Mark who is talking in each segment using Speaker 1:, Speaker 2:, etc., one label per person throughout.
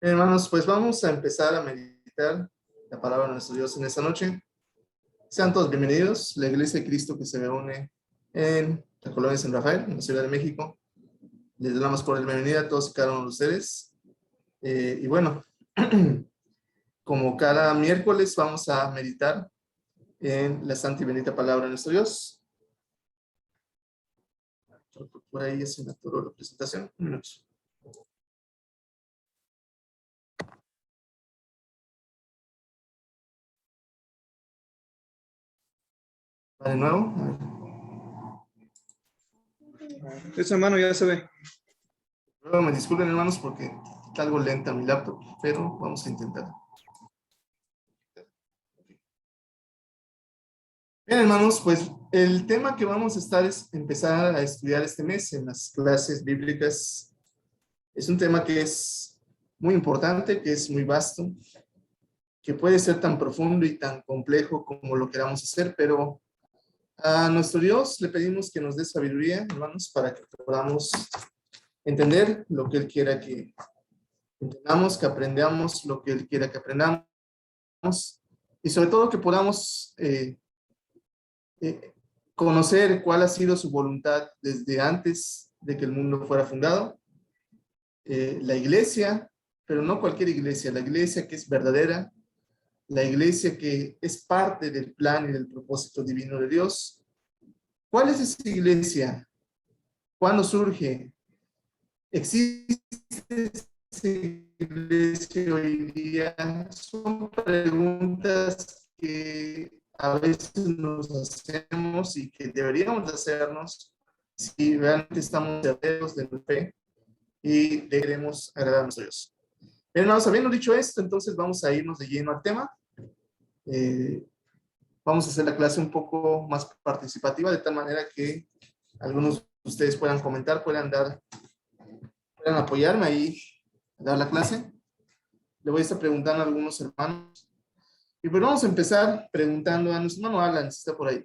Speaker 1: Hermanos, pues vamos a empezar a meditar la palabra de nuestro Dios en esta noche. Sean todos bienvenidos. La Iglesia de Cristo que se reúne en la colonia San Rafael, en la Ciudad de México. Les damos por la bienvenida a todos y cada uno de ustedes. Y bueno, como cada miércoles vamos a meditar en la santa y bendita palabra de nuestro Dios. Por ahí ya se me atoró la presentación. Un minuto. Va de nuevo.
Speaker 2: Esa mano ya se ve.
Speaker 1: Luego me disculpen, hermanos, porque está algo lenta mi laptop, pero vamos a intentar. Bien, hermanos, pues el tema que vamos a estar es empezar a estudiar este mes en las clases bíblicas. Es un tema que es muy importante, que es muy vasto, que puede ser tan profundo y tan complejo como lo queramos hacer, pero a nuestro Dios le pedimos que nos dé sabiduría, hermanos, para que podamos entender lo que Él quiera que entendamos, que aprendamos lo que Él quiera que aprendamos, y sobre todo que podamos conocer cuál ha sido su voluntad desde antes de que el mundo fuera fundado. La iglesia, pero no cualquier iglesia, la iglesia que es verdadera, la iglesia que es parte del plan y del propósito divino de Dios. ¿Cuál es esa iglesia? ¿Cuándo surge? ¿Existe esa iglesia hoy día? Son preguntas que a veces nos hacemos y que deberíamos hacernos si realmente estamos verdaderos de la fe y queremos agradar a nuestro Dios. Hermanos, habiendo dicho esto, entonces vamos a irnos de lleno al tema. Vamos a hacer la clase un poco más participativa, de tal manera que algunos de ustedes puedan comentar, puedan apoyarme ahí a dar la clase. Le voy a estar preguntando a algunos hermanos. Y pues vamos a empezar preguntando a nuestro hermano Alan, si está por ahí.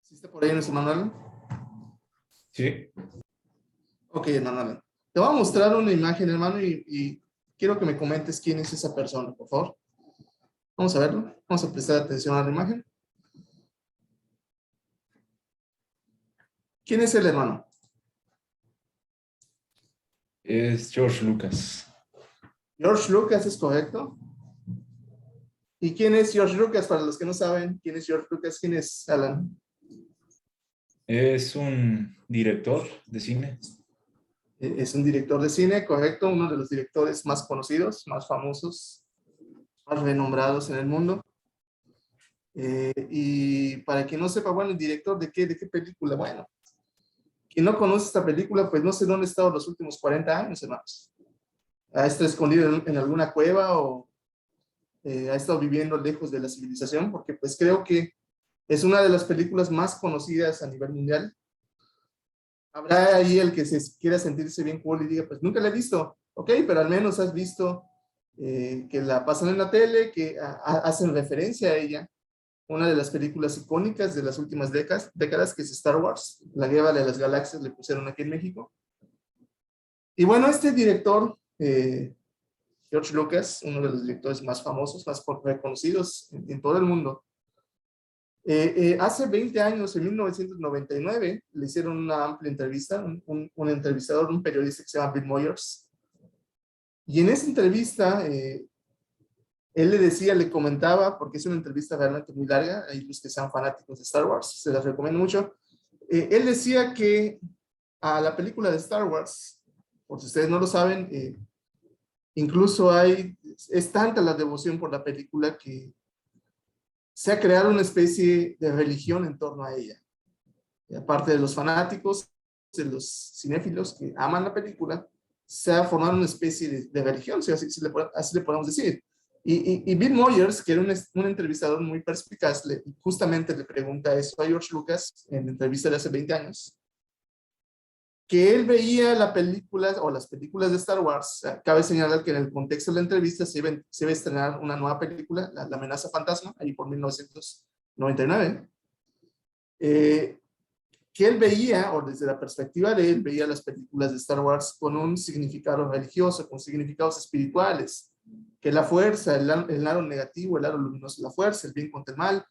Speaker 1: ¿Sí está por ahí nuestro hermano Alan?
Speaker 2: Sí.
Speaker 1: Ok, hermano Alan. Te voy a mostrar una imagen, hermano, y quiero que me comentes quién es esa persona, por favor. Vamos a verlo. Vamos a prestar atención a la imagen. ¿Quién es el hermano?
Speaker 2: Es George Lucas.
Speaker 1: George Lucas, ¿es correcto? ¿Y quién es George Lucas? Para los que no saben, ¿quién es George Lucas? ¿Quién es Alan?
Speaker 2: Es un director de cine.
Speaker 1: Es un director de cine, correcto, uno de los directores más conocidos, más famosos, más renombrados en el mundo. Y para quien no sepa, bueno, ¿el director de qué película? Bueno, quien no conoce esta película, pues no sé dónde ha estado los últimos 40 años, hermanos. Ha estado escondido en alguna cueva o ha estado viviendo lejos de la civilización, porque pues creo que es una de las películas más conocidas a nivel mundial. Habrá ahí el que se quiera sentirse bien cool y diga, pues nunca la he visto. Ok, pero al menos has visto que la pasan en la tele, que hacen referencia a ella. Una de las películas icónicas de las últimas décadas, que es Star Wars, La Guerra de las Galaxias, le pusieron aquí en México. Y bueno, este director, George Lucas, uno de los directores más famosos, más reconocidos en todo el mundo, hace 20 años, en 1999, le hicieron una amplia entrevista, un entrevistador, un periodista que se llama Bill Moyers. Y en esa entrevista, él le comentaba, porque es una entrevista realmente muy larga, hay los que sean fanáticos de Star Wars, se las recomiendo mucho. Él decía que a la película de Star Wars, por si ustedes no lo saben, incluso es tanta la devoción por la película que se ha creado una especie de religión en torno a ella. Y aparte de los fanáticos, de los cinéfilos que aman la película, se ha formado una especie de religión, así le podemos decir. Y Bill Moyers, que era un entrevistador muy perspicaz, justamente le pregunta eso a George Lucas en la entrevista de hace 20 años. que él veía la película o las películas de Star Wars. Cabe señalar que en el contexto de la entrevista se iba a estrenar una nueva película, La amenaza fantasma, ahí por 1999. Que él veía, o desde la perspectiva de él, veía las películas de Star Wars con un significado religioso, con significados espirituales, que la fuerza, el lado negativo, el lado luminoso, la fuerza, el bien contra el mal.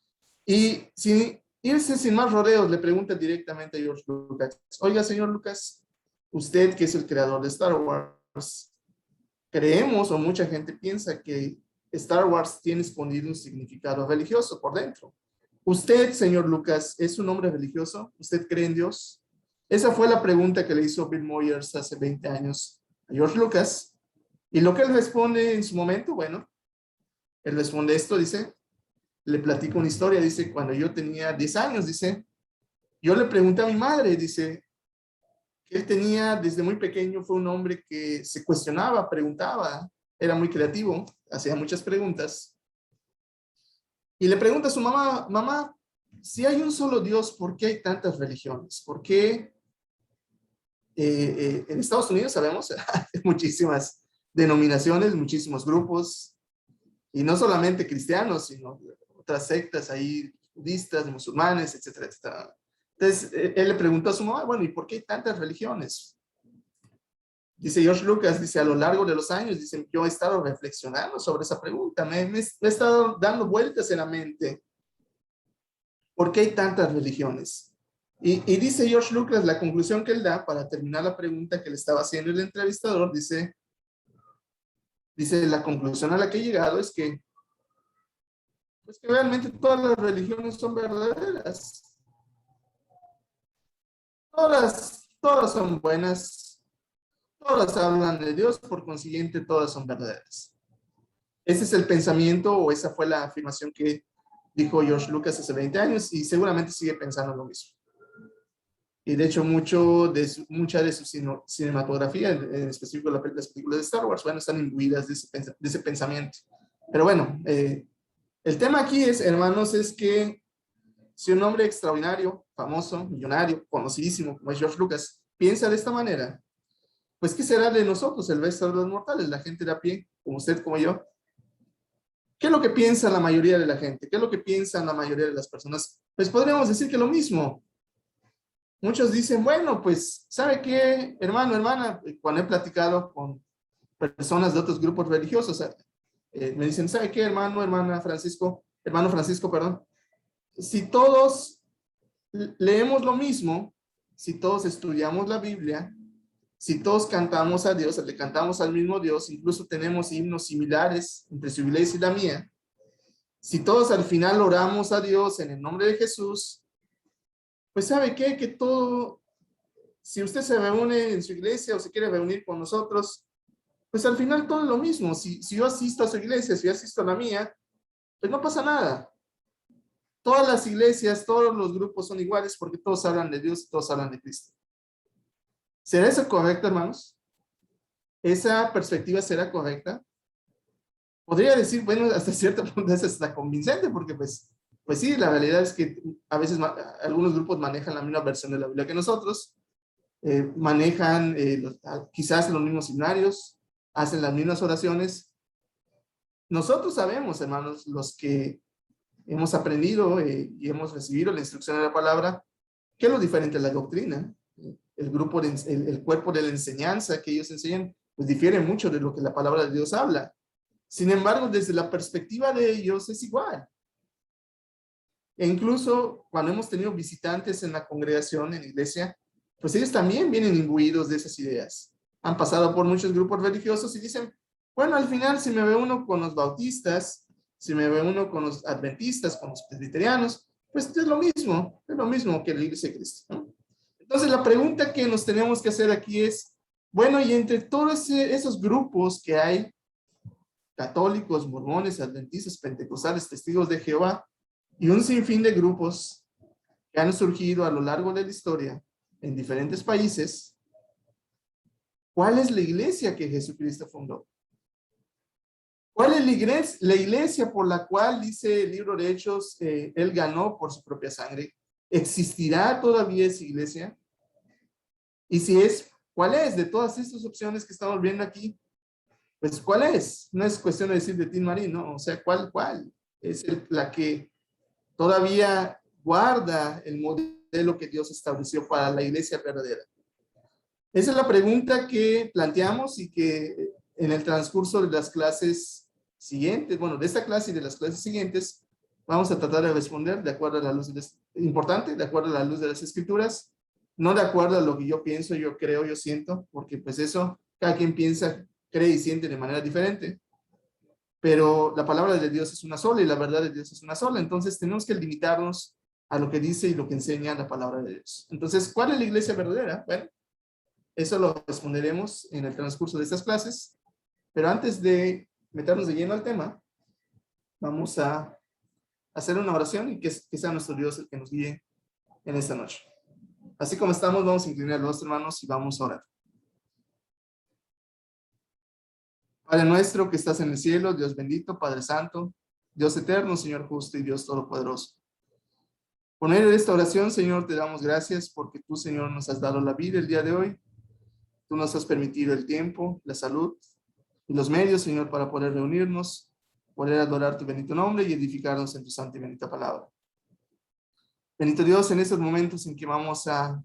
Speaker 1: Y sin irse sin más rodeos, le pregunta directamente a George Lucas: oiga, señor Lucas, usted que es el creador de Star Wars, creemos o mucha gente piensa que Star Wars tiene escondido un significado religioso por dentro. ¿Usted, señor Lucas, es un hombre religioso? ¿Usted cree en Dios? Esa fue la pregunta que le hizo Bill Moyers hace 20 años a George Lucas. Y lo que él responde en su momento, bueno, él responde esto, dice, le platico una historia, dice, cuando yo tenía 10 años, dice, yo le pregunté a mi madre, dice, que él tenía desde muy pequeño, fue un hombre que se cuestionaba, preguntaba, era muy creativo, hacía muchas preguntas. Y le pregunta a su mamá: mamá, si hay un solo Dios, ¿por qué hay tantas religiones? ¿Por qué en Estados Unidos sabemos hay muchísimas denominaciones, muchísimos grupos, y no solamente cristianos, sino otras sectas ahí, budistas, musulmanes, etcétera, etcétera? Entonces, él le preguntó a su mamá: bueno, ¿y por qué hay tantas religiones? Dice George Lucas, dice, a lo largo de los años, dice, yo he estado reflexionando sobre esa pregunta, me he estado dando vueltas en la mente. ¿Por qué hay tantas religiones? Y dice George Lucas, la conclusión que él da para terminar la pregunta que le estaba haciendo el entrevistador, dice, la conclusión a la que he llegado es que, pues que realmente todas las religiones son verdaderas. Todas son buenas, todas hablan de Dios, por consiguiente todas son verdaderas. Ese es el pensamiento, o esa fue la afirmación que dijo George Lucas hace 20 años, y seguramente sigue pensando lo mismo. Y de hecho, mucha de su cinematografía, en específico las películas de Star Wars, bueno, están imbuidas de ese pensamiento. Pero bueno, el tema aquí es, hermanos, es que si un hombre extraordinario, famoso, millonario, conocidísimo, como es George Lucas, piensa de esta manera, pues ¿qué será de nosotros, el resto de los mortales, la gente de a pie, como usted, como yo? ¿Qué es lo que piensa la mayoría de la gente? ¿Qué es lo que piensan la mayoría de las personas? Pues podríamos decir que lo mismo. Muchos dicen, bueno, pues, ¿sabe qué, hermano, hermana? Cuando he platicado con personas de otros grupos religiosos, me dicen, ¿sabe qué, hermano, hermano Francisco, perdón? Si todos leemos lo mismo, si todos estudiamos la Biblia, si todos cantamos a Dios, le cantamos al mismo Dios, incluso tenemos himnos similares entre su iglesia y la mía, si todos al final oramos a Dios en el nombre de Jesús, pues ¿sabe qué? Que todo, si usted se reúne en su iglesia o se quiere reunir con nosotros, pues al final todo es lo mismo. Si yo asisto a su iglesia, si yo asisto a la mía, pues no pasa nada. Todas las iglesias, todos los grupos son iguales porque todos hablan de Dios y todos hablan de Cristo. ¿Será eso correcto, hermanos? ¿Esa perspectiva será correcta? Podría decir, bueno, hasta cierto punto es hasta convincente, porque pues sí, la realidad es que a veces algunos grupos manejan la misma versión de la Biblia que nosotros, manejan quizás los mismos himnarios, hacen las mismas oraciones. Nosotros sabemos, hermanos, los que hemos aprendido y hemos recibido la instrucción de la palabra, ¿qué es lo diferente a la doctrina? El cuerpo de la enseñanza que ellos enseñan, pues difiere mucho de lo que la palabra de Dios habla. Sin embargo, desde la perspectiva de ellos es igual. E incluso cuando hemos tenido visitantes en la congregación, en la iglesia, pues ellos también vienen imbuidos de esas ideas. Han pasado por muchos grupos religiosos y dicen, bueno, al final si me ve uno con los bautistas, si me ve uno con los adventistas, con los presbiterianos, pues es lo mismo que la iglesia de Cristo, ¿no? Entonces la pregunta que nos tenemos que hacer aquí es, bueno, y entre todos esos grupos que hay, católicos, mormones, adventistas, pentecostales, testigos de Jehová, y un sinfín de grupos que han surgido a lo largo de la historia en diferentes países, ¿cuál es la iglesia que Jesucristo fundó? ¿Cuál es la iglesia por la cual, dice el libro de Hechos, él ganó por su propia sangre? ¿Existirá todavía esa iglesia? Y si es, ¿cuál es de todas estas opciones que estamos viendo aquí? Pues, ¿cuál es? No es cuestión de decir de Tin Marín, ¿no? O sea, ¿cuál? Es la que todavía guarda el modelo que Dios estableció para la iglesia verdadera. Esa es la pregunta que planteamos y que en el transcurso de las clases siguientes, bueno, de esta clase y de las clases siguientes, vamos a tratar de responder de acuerdo a la luz de importante, de acuerdo a la luz de las escrituras, no de acuerdo a lo que yo pienso, yo creo, yo siento, porque pues eso, cada quien piensa, cree y siente de manera diferente, pero la palabra de Dios es una sola y la verdad de Dios es una sola, entonces tenemos que limitarnos a lo que dice y lo que enseña la palabra de Dios. Entonces, ¿cuál es la iglesia verdadera? Bueno, eso lo responderemos en el transcurso de estas clases, pero antes de meternos de lleno al tema, vamos a hacer una oración y que sea nuestro Dios el que nos guíe en esta noche. Así como estamos, vamos a inclinar los hermanos y vamos a orar. Padre nuestro que estás en el cielo, Dios bendito, Padre santo, Dios eterno, Señor justo y Dios todopoderoso. Por medio de esta oración, Señor, te damos gracias porque tú, Señor, nos has dado la vida el día de hoy. Tú nos has permitido el tiempo, la salud y los medios, Señor, para poder reunirnos, poder adorar tu bendito nombre y edificarnos en tu santa y bendita palabra. Bendito Dios, en estos momentos en que vamos a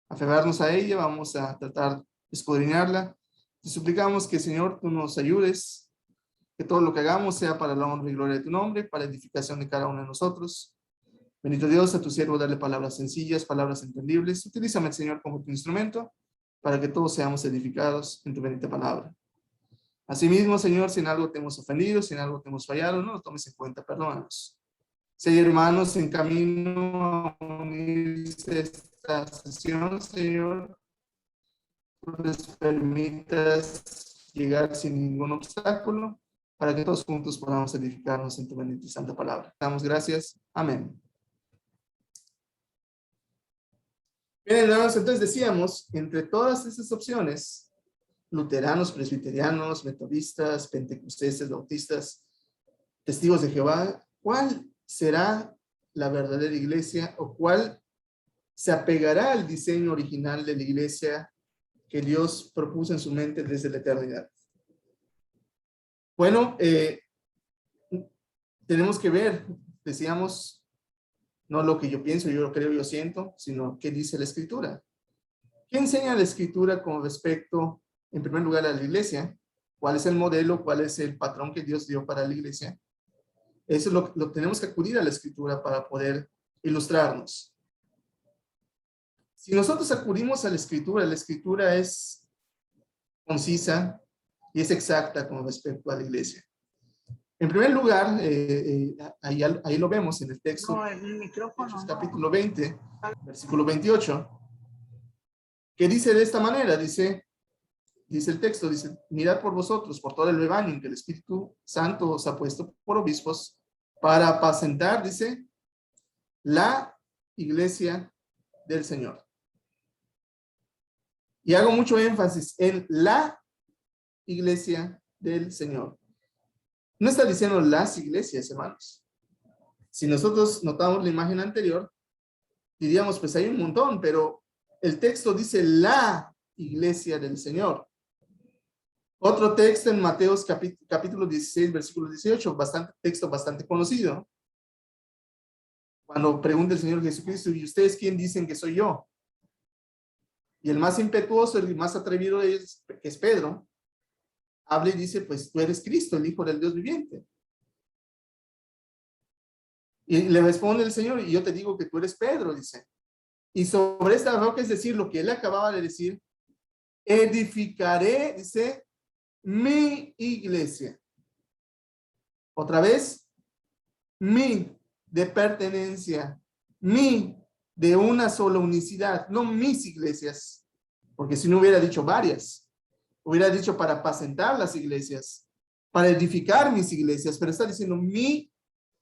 Speaker 1: aferrarnos a ella, vamos a tratar de escudriñarla, te suplicamos que, Señor, tú nos ayudes, que todo lo que hagamos sea para la honra y gloria de tu nombre, para edificación de cada uno de nosotros. Bendito Dios, a tu siervo darle palabras sencillas, palabras entendibles. Utilízame, Señor, como tu instrumento, para que todos seamos edificados en tu bendita palabra. Asimismo, Señor, si en algo te hemos ofendido, si en algo te hemos fallado, no lo tomes en cuenta, perdónanos. Si hay hermanos en camino a unirse a esta sesión, Señor, les permitas llegar sin ningún obstáculo, para que todos juntos podamos edificarnos en tu bendita y santa palabra. Damos gracias. Amén. Bien, hermanos, entonces decíamos, entre todas esas opciones, luteranos, presbiterianos, metodistas, pentecosteses, bautistas, testigos de Jehová, ¿cuál será la verdadera iglesia o cuál se apegará al diseño original de la iglesia que Dios propuso en su mente desde la eternidad? Bueno, tenemos que ver, decíamos, no lo que yo pienso, yo lo creo, yo siento, sino qué dice la Escritura. ¿Qué enseña la Escritura con respecto, en primer lugar, a la iglesia? ¿Cuál es el modelo? ¿Cuál es el patrón que Dios dio para la iglesia? Eso lo tenemos que acudir a la Escritura para poder ilustrarnos. Si nosotros acudimos a la Escritura es concisa y es exacta con respecto a la iglesia. En primer lugar, ahí lo vemos en el texto, no, el micrófono, Hechos, capítulo 20, versículo 28, que dice de esta manera, dice el texto, dice, mirad por vosotros, por todo el rebaño en que el Espíritu Santo os ha puesto por obispos, para apacentar, dice, la iglesia del Señor. Y hago mucho énfasis en la iglesia del Señor. No está diciendo las iglesias, hermanos. Si nosotros notamos la imagen anterior, diríamos, pues hay un montón, pero el texto dice la iglesia del Señor. Otro texto en Mateos capítulo 16, versículo 18, texto bastante conocido. Cuando pregunta el Señor Jesucristo, ¿y ustedes quién dicen que soy yo? Y el más impetuoso, el más atrevido que es Pedro, habla y dice, pues tú eres Cristo, el Hijo del Dios viviente. Y le responde el Señor, y yo te digo que tú eres Pedro, dice. Y sobre esta roca, es decir, lo que él acababa de decir, edificaré, dice, mi iglesia. Otra vez, mi de pertenencia, mi de una sola unicidad, no mis iglesias, porque si no hubiera dicho varias. Hubiera dicho para apacentar las iglesias, para edificar mis iglesias, pero está diciendo mi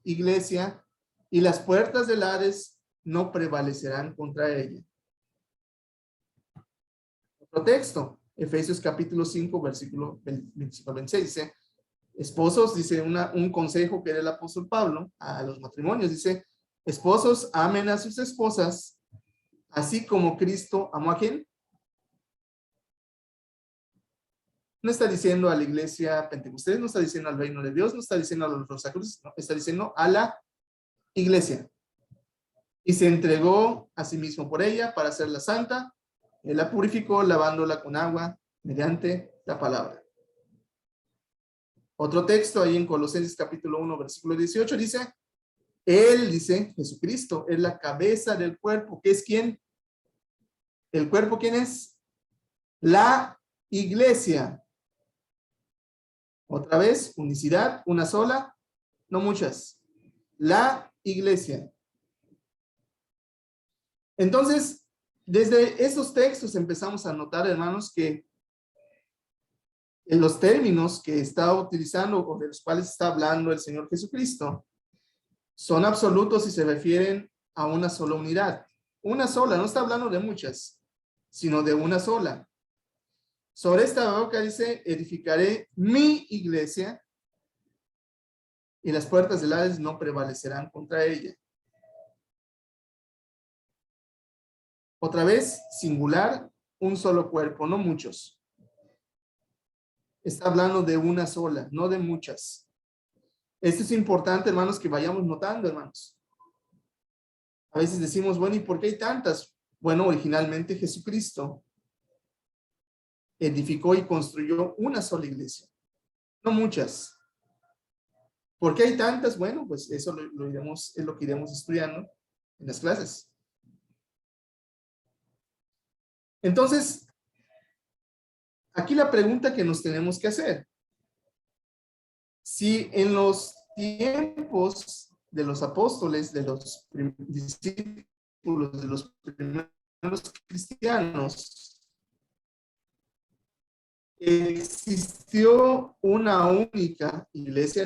Speaker 1: iglesia y las puertas del Hades no prevalecerán contra ella. Otro texto, Efesios capítulo 5, versículo 26, dice, esposos, dice un consejo que era el apóstol Pablo a los matrimonios, dice, esposos, amen a sus esposas, así como Cristo amó a ¿quién? No está diciendo a la iglesia pentecostés, no está diciendo al reino de Dios, no está diciendo a los rosacruces, no, está diciendo a la iglesia. Y se entregó a sí mismo por ella para hacerla santa. Él la purificó lavándola con agua mediante la palabra. Otro texto ahí en Colosenses capítulo 1, versículo 18 dice, Él, dice, Jesucristo, es la cabeza del cuerpo. ¿Qué es quién? ¿El cuerpo quién es? La iglesia. Otra vez, unicidad, una sola, no muchas. La iglesia. Entonces, desde esos textos empezamos a notar, hermanos, que en los términos que está utilizando o de los cuales está hablando el Señor Jesucristo son absolutos y se refieren a una sola unidad. Una sola, no está hablando de muchas, sino de una sola. Sobre esta roca dice, edificaré mi iglesia y las puertas del Hades no prevalecerán contra ella. Otra vez, singular, un solo cuerpo, no muchos. Está hablando de una sola, no de muchas. Esto es importante, hermanos, que vayamos notando, hermanos. A veces decimos, bueno, ¿y por qué hay tantas? Bueno, originalmente Jesucristo edificó y construyó una sola iglesia, no muchas. ¿Por qué hay tantas? Bueno, pues eso es lo que iremos estudiando en las clases. Entonces, aquí la pregunta que nos tenemos que hacer. Si en los tiempos de los apóstoles, de los discípulos, de los primeros cristianos, existió una única iglesia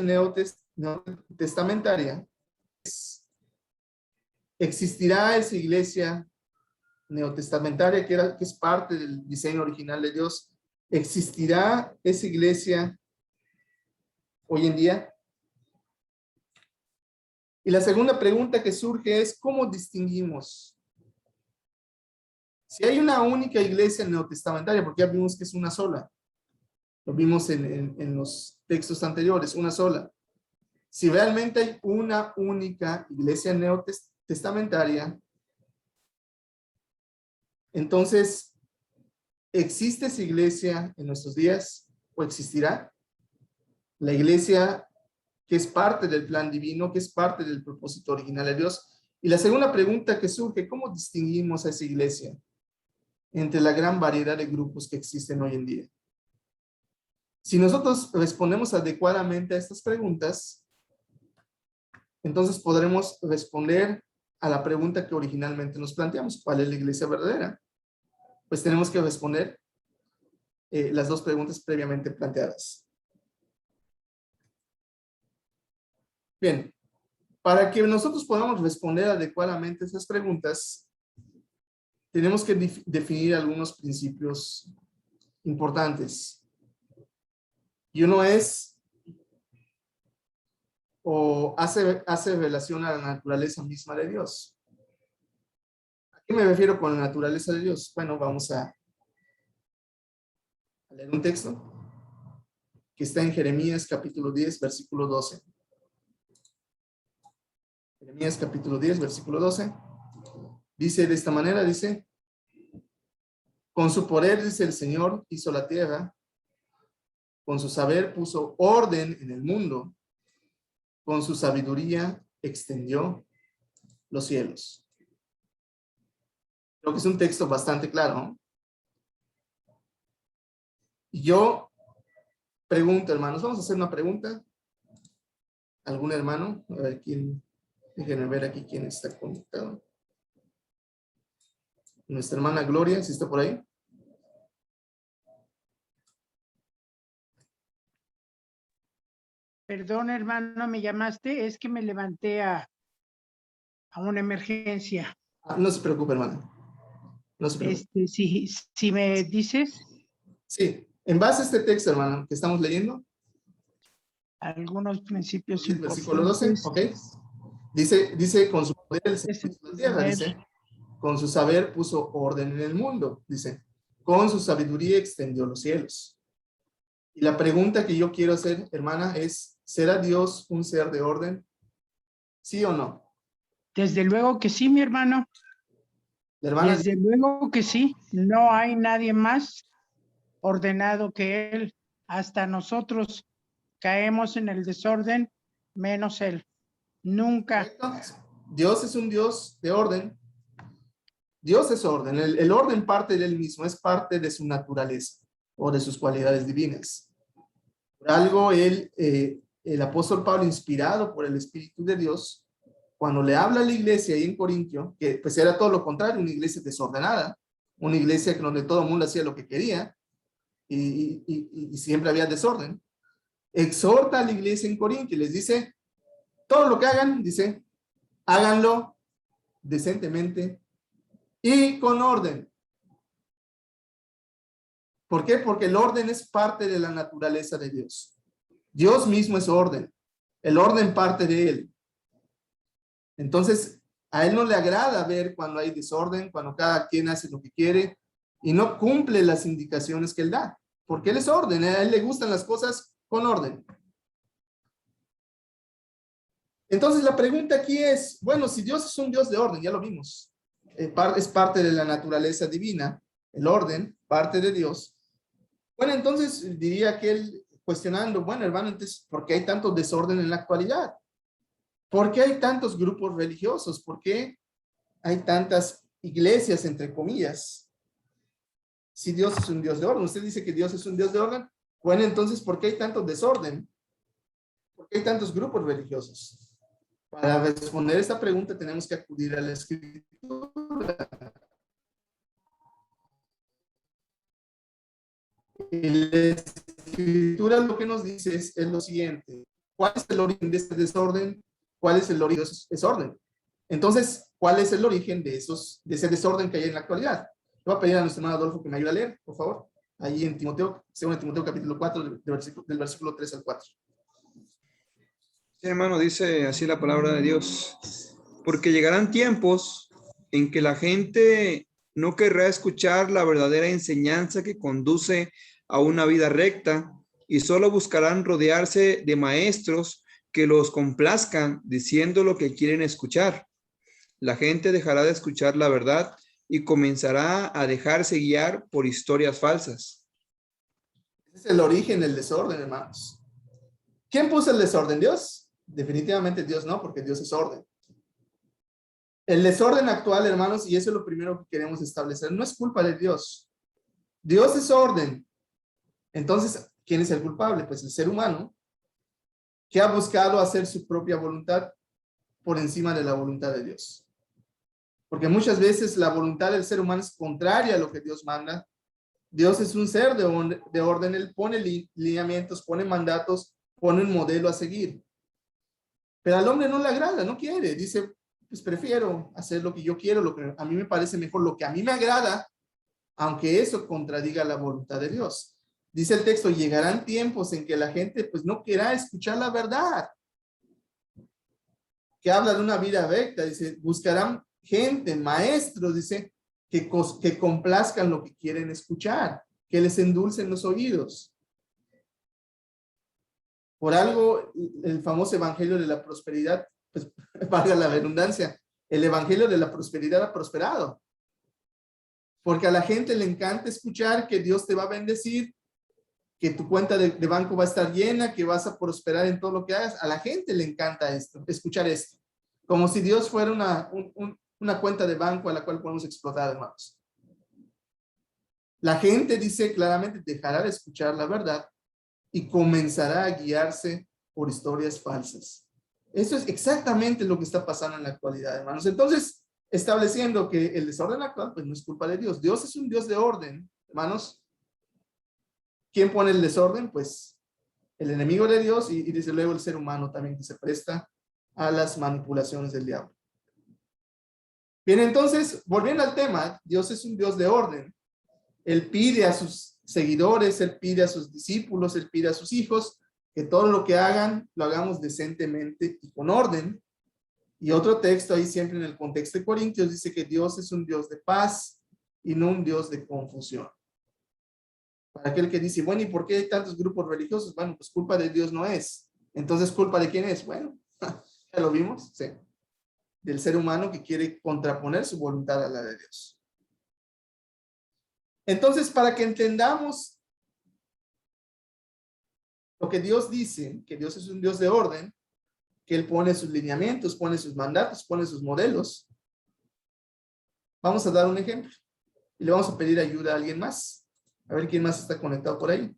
Speaker 1: neotestamentaria, existirá esa iglesia neotestamentaria que es parte del diseño original de Dios. ¿Existirá esa iglesia hoy en día? Y la segunda pregunta que surge es, ¿cómo distinguimos? Si hay una única iglesia neotestamentaria, porque ya vimos que es una sola, lo vimos en los textos anteriores, una sola. Si realmente hay una única iglesia neotestamentaria, entonces, ¿existe esa iglesia en nuestros días o existirá? La iglesia que es parte del plan divino, que es parte del propósito original de Dios. Y la segunda pregunta que surge, ¿cómo distinguimos a esa iglesia entre la gran variedad de grupos que existen hoy en día? Si nosotros respondemos adecuadamente a estas preguntas, entonces podremos responder a la pregunta que originalmente nos planteamos, ¿cuál es la iglesia verdadera? Pues tenemos que responder las dos preguntas previamente planteadas. Bien, para que nosotros podamos responder adecuadamente a esas preguntas, tenemos que definir algunos principios importantes. Y uno es, o hace relación a la naturaleza misma de Dios. ¿A qué me refiero con la naturaleza de Dios? Bueno, vamos a leer un texto que está en Jeremías capítulo 10, versículo 12. Jeremías capítulo 10, versículo 12. Dice de esta manera, dice, con su poder, dice el Señor, hizo la tierra, con su saber puso orden en el mundo, con su sabiduría extendió los cielos. Creo que es un texto bastante claro, ¿no? Y yo pregunto, hermanos, vamos a hacer una pregunta. ¿Algún hermano? A ver quién, déjenme ver aquí quién está conectado. Nuestra hermana Gloria, ¿sí está por ahí?
Speaker 3: Perdón, hermano, me llamaste, es que me levanté a una emergencia.
Speaker 1: No se preocupe, hermano. No se preocupe.
Speaker 3: Si me dices.
Speaker 1: Sí, en base a este texto, hermano, que estamos leyendo.
Speaker 3: Algunos principios
Speaker 1: Versículo 12, ok. Dice, con su poder el Señor hizo la tierra, dice. Con su saber puso orden en el mundo, dice. Con su sabiduría extendió los cielos. Y la pregunta que yo quiero hacer, hermana, es, ¿será Dios un ser de orden? ¿Sí o no?
Speaker 3: Desde luego que sí, mi hermano.
Speaker 1: La hermana,
Speaker 3: Desde luego que sí. No hay nadie más ordenado que Él. Hasta nosotros caemos en el desorden, menos Él. Nunca.
Speaker 1: ¿correcto? Dios es un Dios de orden. Dios es orden. El orden parte de él mismo, es parte de su naturaleza o de sus cualidades divinas. Por algo, el apóstol Pablo, inspirado por el Espíritu de Dios, cuando le habla a la iglesia ahí en Corintio, que pues era todo lo contrario, una iglesia desordenada, una iglesia donde todo el mundo hacía lo que quería y siempre había desorden, exhorta a la iglesia en Corintio y les dice, todo lo que hagan, dice, háganlo decentemente y con orden. ¿Por qué? Porque el orden es parte de la naturaleza de Dios. Dios mismo es orden. El orden parte de él. Entonces, a él no le agrada ver cuando hay desorden, cuando cada quien hace lo que quiere y no cumple las indicaciones que él da. Porque él es orden. A él le gustan las cosas con orden. Entonces, la pregunta aquí es, bueno, si Dios es un Dios de orden, ya lo vimos. Es parte de la naturaleza divina. El orden, parte de Dios. Bueno, entonces diría que él cuestionando, bueno, hermano, entonces, ¿por qué hay tanto desorden en la actualidad? ¿Por qué hay tantos grupos religiosos? ¿Por qué hay tantas iglesias, entre comillas? Si Dios es un Dios de orden, usted dice que Dios es un Dios de orden, bueno, entonces, ¿por qué hay tanto desorden? ¿Por qué hay tantos grupos religiosos? Para responder esta pregunta tenemos que acudir a la Escritura. La Escritura lo que nos dice es lo siguiente. ¿Cuál es el origen de este desorden? ¿Cuál es el origen de ese desorden? Entonces, ¿cuál es el origen de ese desorden que hay en la actualidad? Le voy a pedir a nuestro hermano Adolfo que me ayude a leer, por favor. Ahí en Timoteo, 2 Timoteo capítulo 4, del versículo 3 al 4.
Speaker 4: Sí, hermano, dice así la palabra de Dios. Porque llegarán tiempos en que la gente no querrá escuchar la verdadera enseñanza que conduce a una vida recta y solo buscarán rodearse de maestros que los complazcan diciendo lo que quieren escuchar. La gente dejará de escuchar la verdad y comenzará a dejarse guiar por historias falsas.
Speaker 1: Ese es el origen del desorden, hermanos. ¿Quién puso el desorden? ¿Dios? Definitivamente Dios no, porque Dios es orden. El desorden actual, hermanos, y eso es lo primero que queremos establecer, no es culpa de Dios. Dios es orden. Entonces, ¿quién es el culpable? Pues el ser humano, que ha buscado hacer su propia voluntad por encima de la voluntad de Dios. Porque muchas veces la voluntad del ser humano es contraria a lo que Dios manda. Dios es un ser de orden, él pone lineamientos, pone mandatos, pone un modelo a seguir. Pero al hombre no le agrada, no quiere. Dice, pues prefiero hacer lo que yo quiero, lo que a mí me parece mejor, lo que a mí me agrada, aunque eso contradiga la voluntad de Dios. Dice el texto, llegarán tiempos en que la gente pues no querrá escuchar la verdad. Que habla de una vida recta, dice, buscarán gente, maestros, dice, que complazcan lo que quieren escuchar, que les endulcen los oídos. Por algo, el famoso evangelio de la prosperidad, pues valga la redundancia, el evangelio de la prosperidad ha prosperado. Porque a la gente le encanta escuchar que Dios te va a bendecir, que tu cuenta de banco va a estar llena, que vas a prosperar en todo lo que hagas. A la gente le encanta esto, escuchar esto. Como si Dios fuera una cuenta de banco a la cual podemos explotar, hermanos. La gente dice claramente, dejará de escuchar la verdad y comenzará a guiarse por historias falsas. Eso es exactamente lo que está pasando en la actualidad, hermanos. Entonces, estableciendo que el desorden actual, pues no es culpa de Dios. Dios es un Dios de orden, hermanos. ¿Quién pone el desorden? Pues el enemigo de Dios y desde luego el ser humano también que se presta a las manipulaciones del diablo. Bien, entonces, volviendo al tema, Dios es un Dios de orden. Él pide a sus seguidores, él pide a sus discípulos, él pide a sus hijos que todo lo que hagan, lo hagamos decentemente y con orden. Y otro texto ahí siempre en el contexto de Corintios dice que Dios es un Dios de paz y no un Dios de confusión. Para aquel que dice, bueno, ¿y por qué hay tantos grupos religiosos? Bueno, pues culpa de Dios no es. Entonces, ¿culpa de quién es? Bueno, ya lo vimos, sí. Del ser humano que quiere contraponer su voluntad a la de Dios. Entonces, para que entendamos lo que Dios dice, que Dios es un Dios de orden, que Él pone sus lineamientos, pone sus mandatos, pone sus modelos, vamos a dar un ejemplo. Y le vamos a pedir ayuda a alguien más. A ver quién más está conectado por ahí.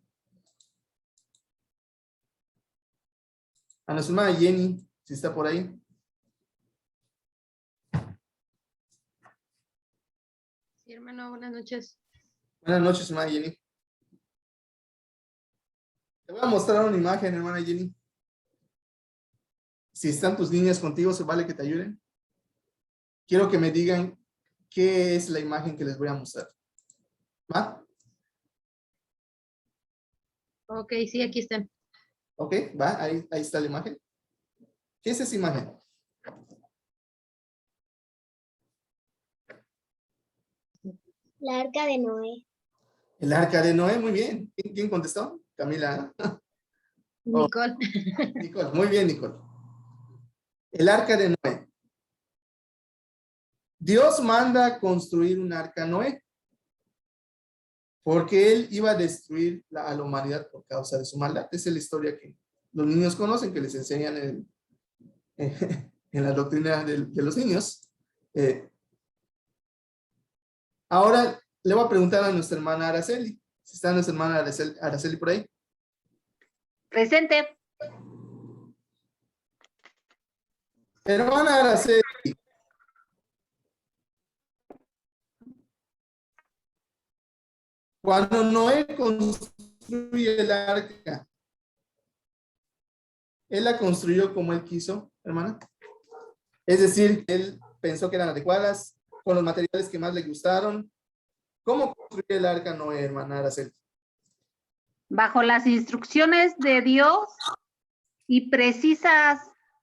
Speaker 1: A nuestra hermana Jenny, si está por ahí.
Speaker 5: Sí, hermano, buenas noches.
Speaker 1: Buenas noches, hermana Jenny. Te voy a mostrar una imagen, hermana Jenny. Si están tus niñas contigo, se vale que te ayuden. Quiero que me digan qué es la imagen que les voy a mostrar. ¿Va?
Speaker 5: Ok, sí, aquí están.
Speaker 1: Ok, va, ahí está la imagen. ¿Qué es esa imagen?
Speaker 6: La arca de Noé.
Speaker 1: El arca de Noé, muy bien. ¿Quién contestó? Camila. Oh.
Speaker 5: Nicole.
Speaker 1: Nicole, muy bien, Nicole. El arca de Noé. Dios manda construir un arca a Noé porque él iba a destruir a la humanidad por causa de su maldad. Esa es la historia que los niños conocen, que les enseñan en la doctrina de los niños. Ahora le voy a preguntar a nuestra hermana Araceli. Si está nuestra hermana Araceli por ahí.
Speaker 7: Presente.
Speaker 1: Hermana Araceli. Cuando Noé construye el arca, ¿él la construyó como él quiso, hermana? Es decir, él pensó que eran adecuadas, con los materiales que más le gustaron. ¿Cómo construyó el arca Noé, hermana Araceli?
Speaker 7: Bajo las instrucciones de Dios y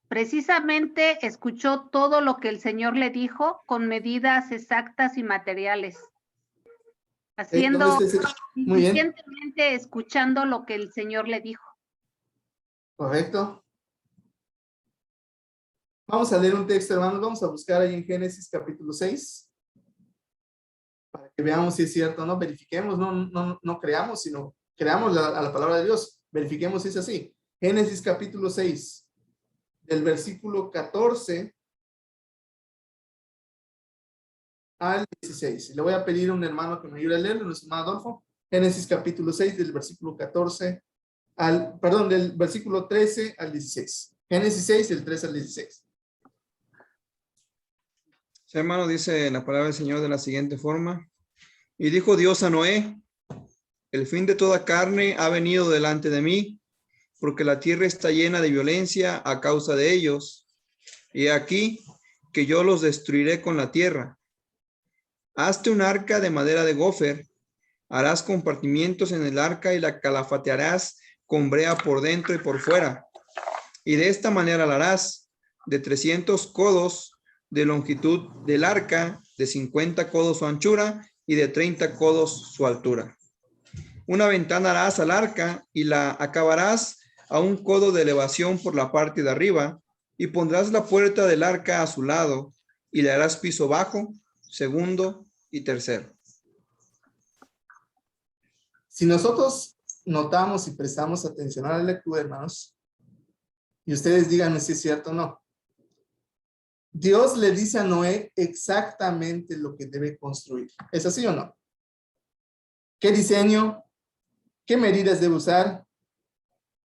Speaker 7: precisamente escuchó todo lo que el Señor le dijo con medidas exactas y materiales. Haciendo
Speaker 1: Muy bien.
Speaker 7: diligentemente escuchando lo que el Señor le dijo.
Speaker 1: Correcto. Vamos a leer un texto, hermanos. Vamos a buscar ahí en Génesis capítulo 6. Para que veamos si es cierto o no. Verifiquemos, no creamos, sino creamos a la palabra de Dios. Verifiquemos si es así. Génesis capítulo 6, del versículo 14 al 16. Le voy a pedir a un hermano que me ayude a leerlo, nuestro hermano Adolfo. Génesis capítulo 6, del versículo 14 del versículo 13 al 16. Génesis 6, del 13 al 16.
Speaker 4: Sí, hermano, dice la palabra del Señor de la siguiente forma. Y dijo Dios a Noé, el fin de toda carne ha venido delante de mí, porque la tierra está llena de violencia a causa de ellos. Y aquí que yo los destruiré con la tierra. Hazte un arca de madera de gofer, harás compartimientos en el arca y la calafatearás con brea por dentro y por fuera. Y de esta manera la harás de 300 codos de longitud del arca, de 50 codos su anchura y de 30 codos su altura. Una ventana harás al arca y la acabarás a un codo de elevación por la parte de arriba y pondrás la puerta del arca a su lado y le harás piso bajo, segundo y tercero.
Speaker 1: Si nosotros notamos y prestamos atención a la lectura, hermanos, y ustedes díganme si es cierto o no, Dios le dice a Noé exactamente lo que debe construir. ¿Es así o no? ¿Qué diseño? ¿Qué medidas debe usar?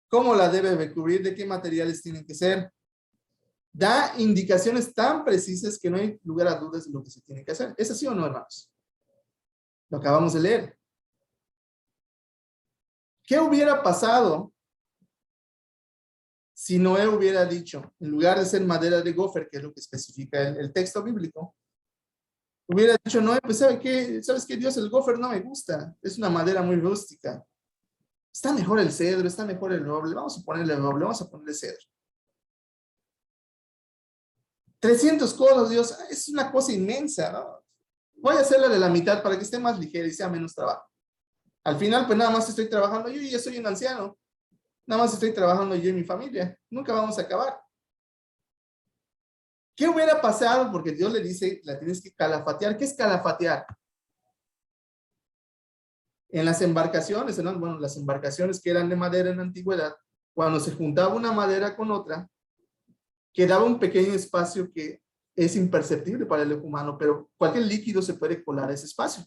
Speaker 1: ¿Cómo la debe recubrir? ¿De qué materiales tienen que ser? Da indicaciones tan precisas que no hay lugar a dudas de lo que se tiene que hacer. ¿Es así o no, hermanos? Lo acabamos de leer. ¿Qué hubiera pasado si Noé hubiera dicho, en lugar de ser madera de gofer, que es lo que especifica el texto bíblico, hubiera dicho Noé, pues ¿sabes qué, Dios? El gofer no me gusta, es una madera muy rústica. Está mejor el cedro, está mejor el roble, vamos a ponerle roble, vamos a ponerle cedro. 300 codos, Dios, es una cosa inmensa, ¿no? Voy a hacerla de la mitad para que esté más ligera y sea menos trabajo. Al final, pues nada más estoy trabajando yo y ya soy un anciano. Nada más estoy trabajando yo y mi familia. Nunca vamos a acabar. ¿Qué hubiera pasado? Porque Dios le dice, la tienes que calafatear. ¿Qué es calafatear? En las embarcaciones, ¿no? Bueno, las embarcaciones que eran de madera en la antigüedad, cuando se juntaba una madera con otra, quedaba un pequeño espacio que es imperceptible para el ojo humano, pero cualquier líquido se puede colar a ese espacio.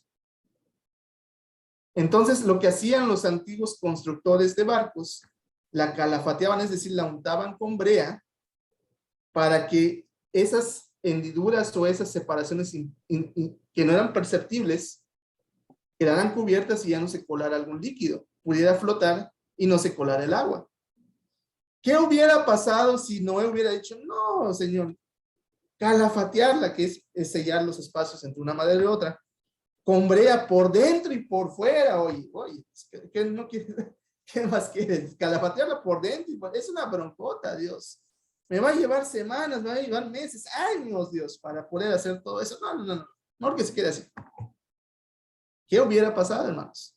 Speaker 1: Entonces, lo que hacían los antiguos constructores de barcos, la calafateaban, es decir, la untaban con brea para que esas hendiduras o esas separaciones que no eran perceptibles quedaran cubiertas y ya no se colara algún líquido, pudiera flotar y no se colara el agua. ¿Qué hubiera pasado si Noé hubiera dicho, no, señor, calafatearla, que es sellar los espacios entre una madera y otra, con brea por dentro y por fuera? Oye, ¿qué no quiere? ¿Qué más quieres? Calafatearla por dentro y por... Es una broncota, Dios. Me va a llevar semanas, me va a llevar meses, años, Dios, para poder hacer todo eso. No. No que se quede así. ¿Qué hubiera pasado, hermanos?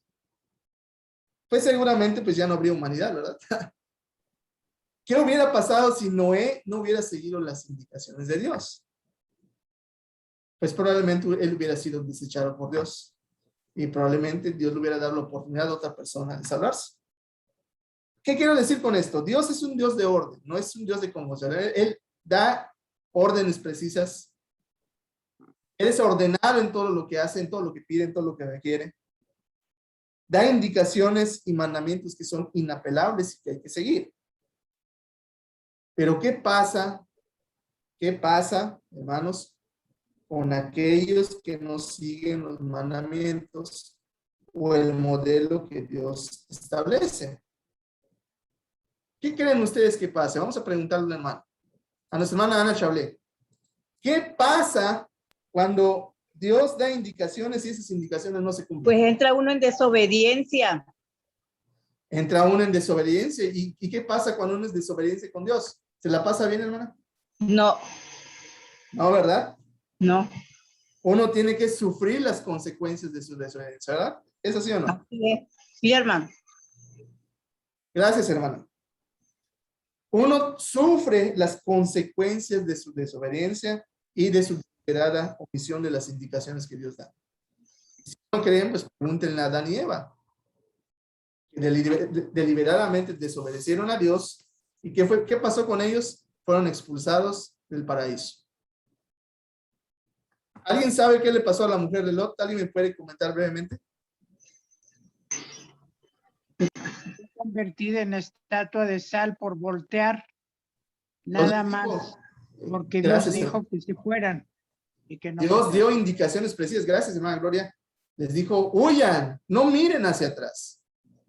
Speaker 1: Pues seguramente pues ya no habría humanidad, ¿verdad? ¿Qué hubiera pasado si Noé no hubiera seguido las indicaciones de Dios? Pues probablemente él hubiera sido desechado por Dios. Y probablemente Dios le hubiera dado la oportunidad a otra persona de salvarse. ¿Qué quiero decir con esto? Dios es un Dios de orden, no es un Dios de confusión. Él da órdenes precisas. Él es ordenado en todo lo que hace, en todo lo que pide, en todo lo que requiere. Da indicaciones y mandamientos que son inapelables y que hay que seguir. Pero ¿qué pasa? ¿Qué pasa, hermanos, con aquellos que no siguen los mandamientos o el modelo que Dios establece? ¿Qué creen ustedes que pase? Vamos a preguntarle a nuestra hermana Ana Chablé. ¿Qué pasa cuando Dios da indicaciones y esas indicaciones no se cumplen?
Speaker 8: Pues entra uno en desobediencia.
Speaker 1: Entra uno en desobediencia. ¿Y qué pasa cuando uno es desobediencia con Dios? ¿Se la pasa bien, hermana?
Speaker 8: No,
Speaker 1: No, ¿verdad?
Speaker 8: no.
Speaker 1: Uno tiene que sufrir las consecuencias de su desobediencia, ¿verdad? ¿Es así o no?
Speaker 8: Así es. Sí, hermano.
Speaker 1: Gracias, hermana. Uno sufre las consecuencias de su desobediencia y de su deliberada omisión de las indicaciones que Dios da. Si no creen, pues pregúntenle a Adán y Eva. Deliberadamente desobedecieron a Dios. ¿Y qué pasó con ellos? Fueron expulsados del paraíso. ¿Alguien sabe qué le pasó a la mujer de Lot? ¿Alguien me puede comentar brevemente?
Speaker 3: Convertida en estatua de sal por voltear, nada más, porque Dios
Speaker 1: Gracias,
Speaker 3: dijo
Speaker 1: hermano.
Speaker 3: que se fueran y que no.
Speaker 1: Dios dio indicaciones precisas. Gracias, hermana Gloria. Les dijo, huyan, no miren hacia atrás.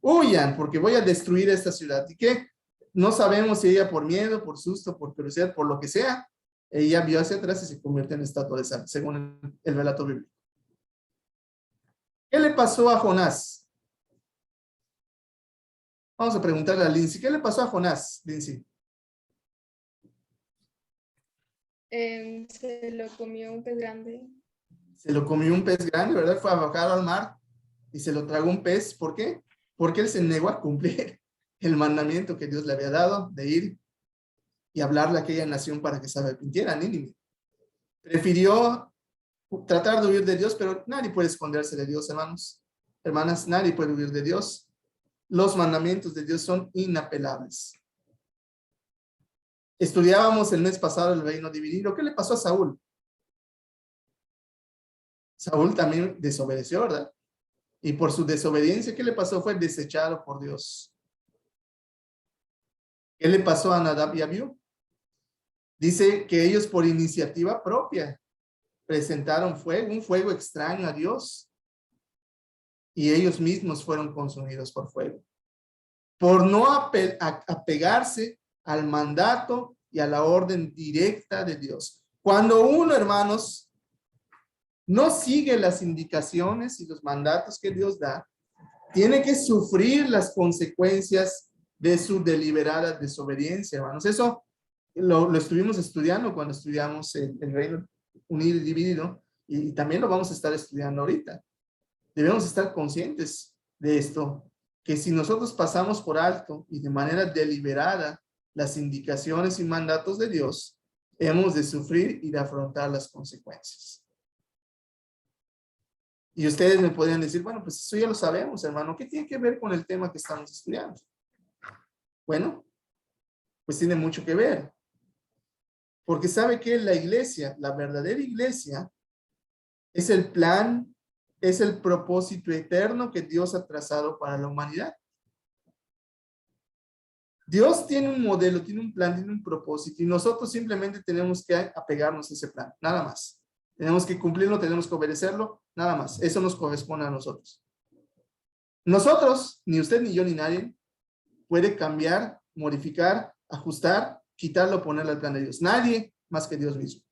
Speaker 1: Huyan, porque voy a destruir esta ciudad. ¿Y qué? No sabemos si ella por miedo, por susto, por curiosidad, por lo que sea, ella vio hacia atrás y se convirtió en estatua de sal, según el relato bíblico. ¿Qué le pasó a Jonás? Vamos a preguntarle a Lindsay. ¿Qué le pasó a Jonás, Lindsay?
Speaker 9: Se lo comió un pez grande.
Speaker 1: Se lo comió un pez grande, ¿verdad? Fue a bajar al mar y se lo tragó un pez. ¿Por qué? Porque él se negó a cumplir el mandamiento que Dios le había dado de ir y hablarle a aquella nación para que se arrepintiera, Nínive. Prefirió tratar de huir de Dios, pero nadie puede esconderse de Dios, hermanos. Hermanas, nadie puede huir de Dios. Los mandamientos de Dios son inapelables. Estudiábamos el mes pasado el reino dividido. ¿Qué le pasó a Saúl? Saúl también desobedeció, ¿verdad? Y por su desobediencia, ¿qué le pasó? Fue desechado por Dios. ¿Qué le pasó a Nadab y Abiú? Dice que ellos por iniciativa propia presentaron fuego, un fuego extraño a Dios. Y ellos mismos fueron consumidos por fuego. Por no apegarse al mandato y a la orden directa de Dios. Cuando uno, hermanos, no sigue las indicaciones y los mandatos que Dios da, tiene que sufrir las consecuencias de su deliberada desobediencia, hermanos. Eso lo estuvimos estudiando cuando estudiamos el reino unido y dividido, y también lo vamos a estar estudiando ahorita. Debemos estar conscientes de esto, que si nosotros pasamos por alto y de manera deliberada las indicaciones y mandatos de Dios, hemos de sufrir y de afrontar las consecuencias. Y ustedes me podrían decir, bueno, pues eso ya lo sabemos, hermano. ¿Qué tiene que ver con el tema que estamos estudiando? Bueno, pues tiene mucho que ver. Porque sabe que la iglesia, la verdadera iglesia, es el plan, es el propósito eterno que Dios ha trazado para la humanidad. Dios tiene un modelo, tiene un plan, tiene un propósito y nosotros simplemente tenemos que apegarnos a ese plan, nada más. Tenemos que cumplirlo, tenemos que obedecerlo, nada más. Eso nos corresponde a nosotros. Nosotros, ni usted, ni yo, ni nadie, puede cambiar, modificar, ajustar, quitarlo, ponerlo al plan de Dios. Nadie más que Dios mismo.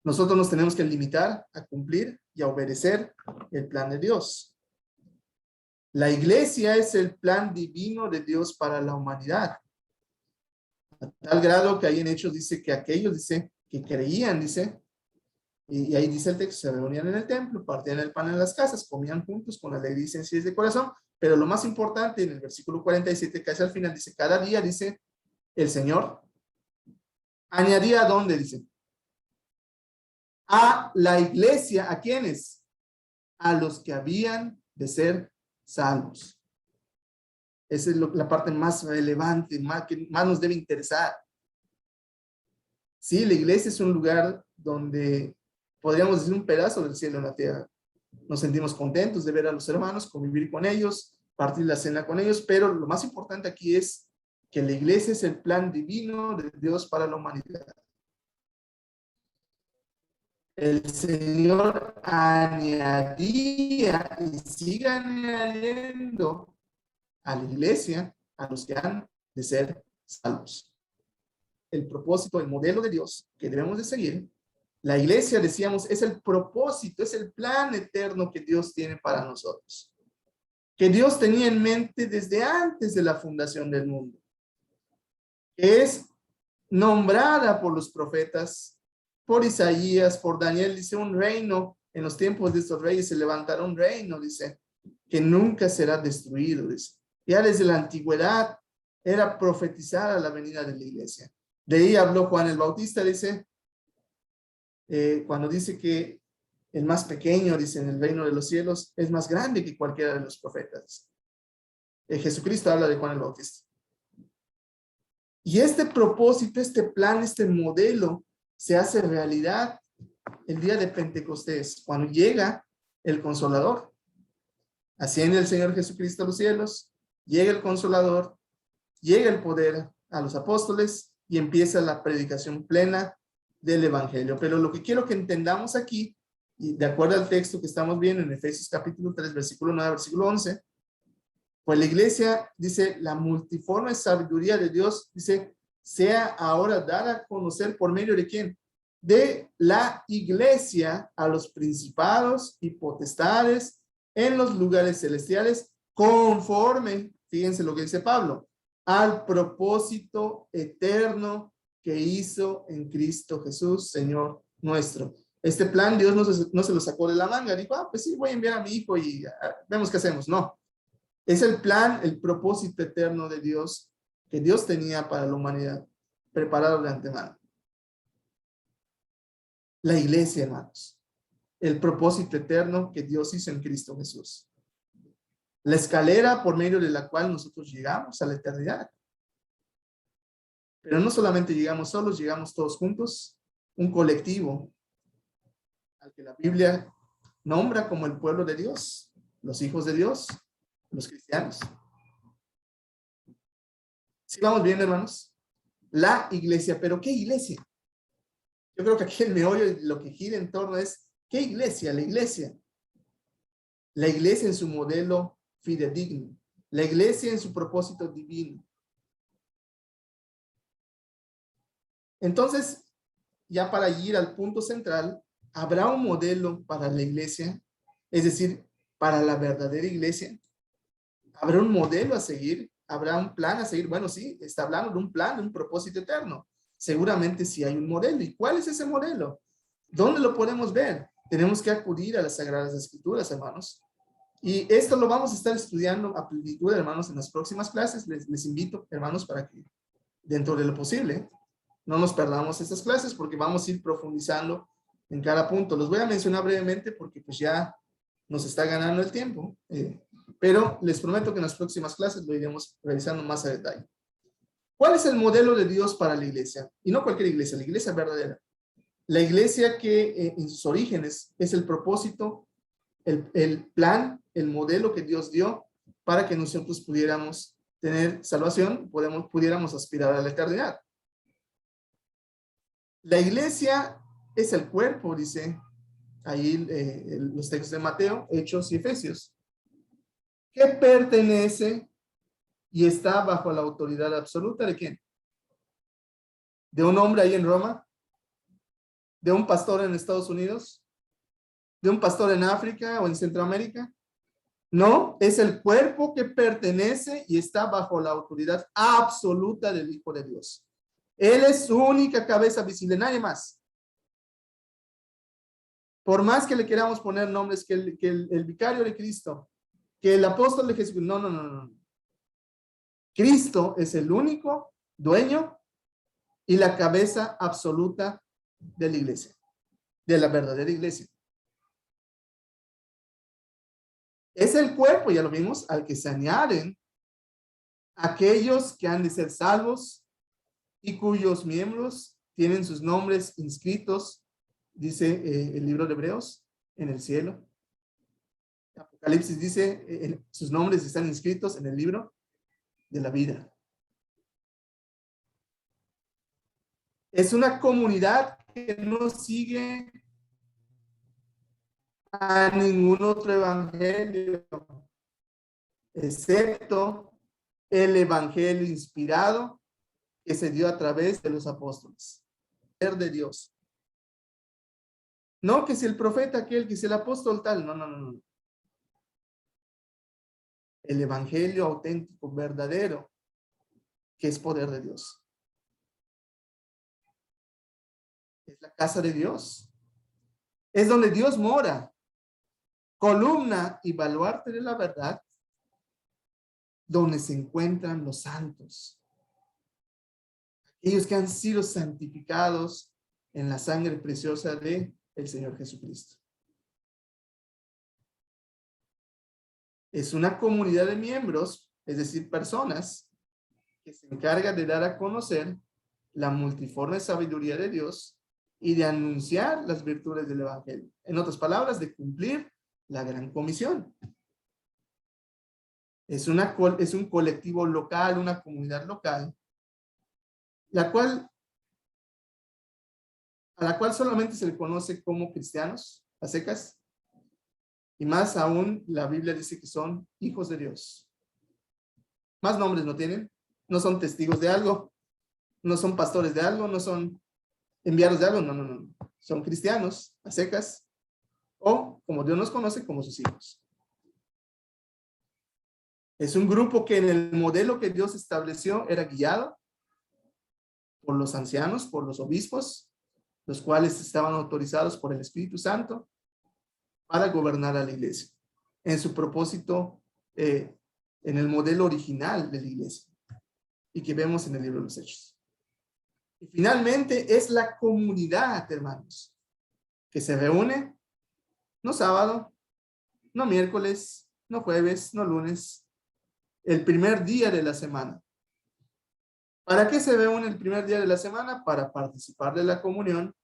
Speaker 1: Nosotros nos tenemos que limitar a cumplir y a obedecer el plan de Dios. La iglesia es el plan divino de Dios para la humanidad. A tal grado que ahí en Hechos dice que aquellos, dice, que creían, dice, y ahí dice el texto, se reunían en el templo, partían el pan en las casas, comían juntos con alegría y sencillez de corazón, pero lo más importante en el versículo 47, casi al final, dice, cada día, dice, el Señor añadía ¿a dónde? Dice, a la iglesia, ¿a quiénes? A los que habían de ser salvos. Esa es la parte más relevante, que más nos debe interesar. Sí, la iglesia es un lugar donde podríamos decir un pedazo del cielo en la tierra. Nos sentimos contentos de ver a los hermanos, convivir con ellos, partir la cena con ellos, pero lo más importante aquí es que la iglesia es el plan divino de Dios para la humanidad. El Señor añadía y sigue añadiendo a la iglesia a los que han de ser salvos. El propósito, el modelo de Dios que debemos de seguir, la iglesia, decíamos, es el propósito, es el plan eterno que Dios tiene para nosotros. Que Dios tenía en mente desde antes de la fundación del mundo. Que es nombrada por los profetas, por Isaías, por Daniel, dice un reino, en los tiempos de estos reyes se levantará un reino, dice, que nunca será destruido, dice. Ya desde la antigüedad era profetizada la venida de la iglesia. De ahí habló Juan el Bautista, dice, cuando dice que el más pequeño, dice, en el reino de los cielos, es más grande que cualquiera de los profetas. Jesucristo habla de Juan el Bautista. Y este propósito, este plan, este modelo, se hace realidad el día de Pentecostés, cuando llega el Consolador. Asciende el Señor Jesucristo a los cielos, llega el Consolador, llega el poder a los apóstoles y empieza la predicación plena del Evangelio. Pero lo que quiero que entendamos aquí, y de acuerdo al texto que estamos viendo en Efesios capítulo 3, versículo 9, versículo 11, pues la iglesia, dice, la multiforme sabiduría de Dios, dice, sea ahora dada a conocer por medio de ¿quién? De la iglesia a los principados y potestades en los lugares celestiales, conforme, fíjense lo que dice Pablo, al propósito eterno que hizo en Cristo Jesús, Señor nuestro. Este plan Dios no se lo sacó de la manga, dijo, pues sí, voy a enviar a mi hijo y vemos qué hacemos. No, es el plan, el propósito eterno de Dios que Dios tenía para la humanidad, preparado de antemano. La iglesia, hermanos, el propósito eterno que Dios hizo en Cristo Jesús. La escalera por medio de la cual nosotros llegamos a la eternidad. Pero no solamente llegamos solos, llegamos todos juntos, un colectivo al que la Biblia nombra como el pueblo de Dios, los hijos de Dios, los cristianos. ¿Sí vamos bien, hermanos? La iglesia, pero ¿qué iglesia? Yo creo que aquí el meollo y lo que gira en torno es, ¿qué iglesia? La iglesia. La iglesia en su modelo fidedigno. La iglesia en su propósito divino. Entonces, ya para ir al punto central, ¿habrá un modelo para la iglesia? Es decir, para la verdadera iglesia. ¿Habrá un modelo a seguir? ¿Habrá un plan a seguir? Bueno, sí, está hablando de un plan, de un propósito eterno. Seguramente sí hay un modelo. ¿Y cuál es ese modelo? ¿Dónde lo podemos ver? tenemos que acudir a las Sagradas Escrituras, hermanos. Y esto lo vamos a estar estudiando a plenitud, hermanos, en las próximas clases. Les invito, hermanos, para que dentro de lo posible no nos perdamos estas clases, porque vamos a ir profundizando en cada punto. Los voy a mencionar brevemente porque pues ya nos está ganando el tiempo, pero les prometo que en las próximas clases lo iremos revisando más a detalle. ¿Cuál es el modelo de Dios para la iglesia? Y no cualquier iglesia, la iglesia verdadera. La iglesia que en sus orígenes es el propósito, el plan, el modelo que Dios dio para que nosotros pudiéramos tener salvación, pudiéramos aspirar a la eternidad. La iglesia es el cuerpo, dice ahí los textos de Mateo, Hechos y Efesios, que pertenece y está bajo la autoridad absoluta ¿de quién? ¿De un hombre ahí en Roma? ¿De un pastor en Estados Unidos? ¿De un pastor en África o en Centroamérica? No, es el cuerpo que pertenece y está bajo la autoridad absoluta del Hijo de Dios. Él es su única cabeza visible, nadie más. Por más que le queramos poner nombres, que el vicario de Cristo, que el apóstol de Jesús, no. Cristo es el único dueño y la cabeza absoluta de la iglesia, de la verdadera iglesia. Es el cuerpo, ya lo vimos, al que se añaden aquellos que han de ser salvos y cuyos miembros tienen sus nombres inscritos, dice el libro de Hebreos, en el cielo. Apocalipsis dice, sus nombres están inscritos en el libro de la vida. Es una comunidad que no sigue a ningún otro evangelio, excepto el evangelio inspirado que se dio a través de los apóstoles. Ser de Dios. No que si el profeta aquel, que si el apóstol tal, no. El evangelio auténtico, verdadero, que es poder de Dios. Es la casa de Dios. Es donde Dios mora. Columna y baluarte de la verdad, donde se encuentran los santos. Aquellos que han sido santificados en la sangre preciosa de el Señor Jesucristo. Es una comunidad de miembros, es decir, personas que se encarga de dar a conocer la multiforme sabiduría de Dios y de anunciar las virtudes del evangelio. En otras palabras, de cumplir la gran comisión. Es un colectivo local, una comunidad local, a la cual solamente se le conoce como cristianos, a secas, y más aún la Biblia dice que son hijos de Dios. Más nombres no tienen, no son testigos de algo, no son pastores de algo, no son enviados de algo, no. Son cristianos, a secas, o como Dios nos conoce, como sus hijos. Es un grupo que en el modelo que Dios estableció era guiado por los ancianos, por los obispos, los cuales estaban autorizados por el Espíritu Santo para gobernar a la iglesia en su propósito, en el modelo original de la iglesia y que vemos en el libro de los Hechos. Y finalmente es la comunidad, hermanos, que se reúne no sábado, no miércoles, no jueves, no lunes, el primer día de la semana. ¿Para qué se reúne el primer día de la semana? Para participar de la comunión,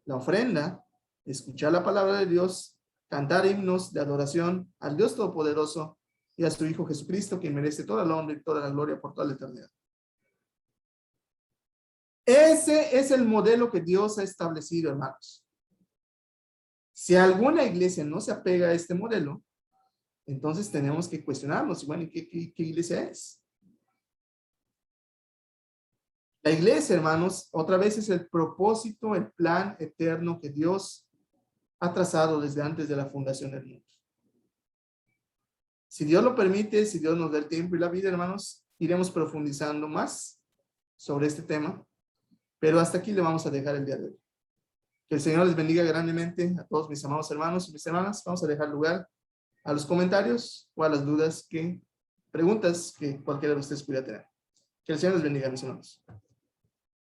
Speaker 1: la ofrenda, escuchar la palabra de Dios, cantar himnos de adoración al Dios Todopoderoso y a su Hijo Jesucristo, quien merece toda la honra y toda la gloria por toda la eternidad. Ese es el modelo que Dios ha establecido, hermanos. Si alguna iglesia no se apega a este modelo, entonces tenemos que cuestionarnos, bueno, ¿qué iglesia es? La iglesia, hermanos, otra vez es el propósito, el plan eterno que Dios ha trazado desde antes de la fundación del mundo. Si Dios lo permite, si Dios nos da el tiempo y la vida, hermanos, iremos profundizando más sobre este tema, pero hasta aquí le vamos a dejar el día de hoy. Que el Señor les bendiga grandemente a todos mis amados hermanos y mis hermanas. Vamos a dejar lugar a los comentarios o a las dudas preguntas que cualquiera de ustedes pudiera tener. Que el Señor les bendiga, mis hermanos.